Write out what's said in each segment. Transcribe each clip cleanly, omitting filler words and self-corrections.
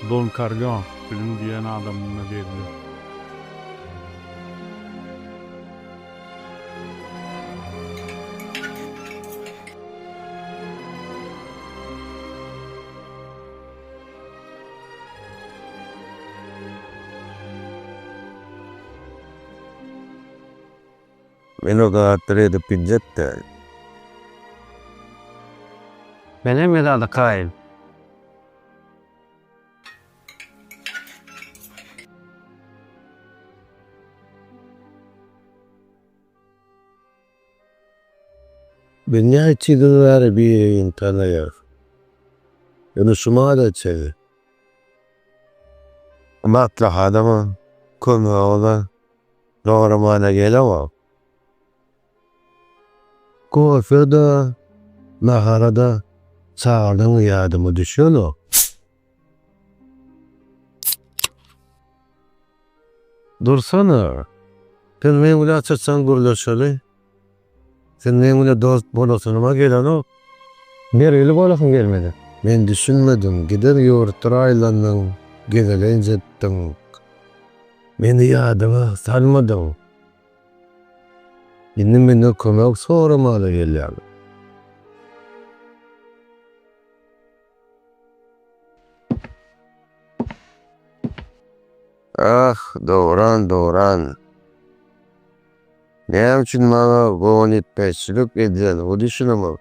Don Corleone film diyen adamına verdi. Meno kadar da pinjette. Benim ya da kain. Benya çiğdilere bir intanıyor. Yani şumada çevi. Matla adamı konu olan doğramana gelemem. Kofede, naharada çağırdığın yardımı düşüyor o. Dursana. Sen benimle açarsan gurlaşalı. Sen benimle dost bolasınıma gelen o. Bir yıl bolasın gelmedi. Ben düşünmedim. Gider yurtlar aylanın. Gidelenç ettin. Beni yadıma salmadın. Şimdi beni kömek sormalı geliyor. Ah, doğran. Ne için bana bu onitpeşlik edilen o düşünümü?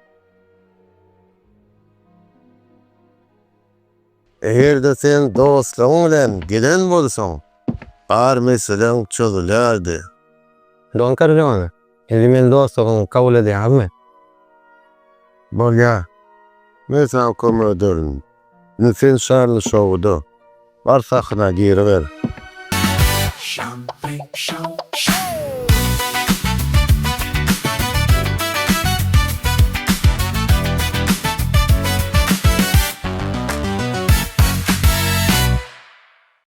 Eğer de sen dostluğunla giden olsan, ar meselen çözülerdi. Don Corleone. Elimin dostluğunu kabul edeyim mi? Bolya, mesela komodörün, nüfen şarlı şovudu, var sakına giriver. Champagne show.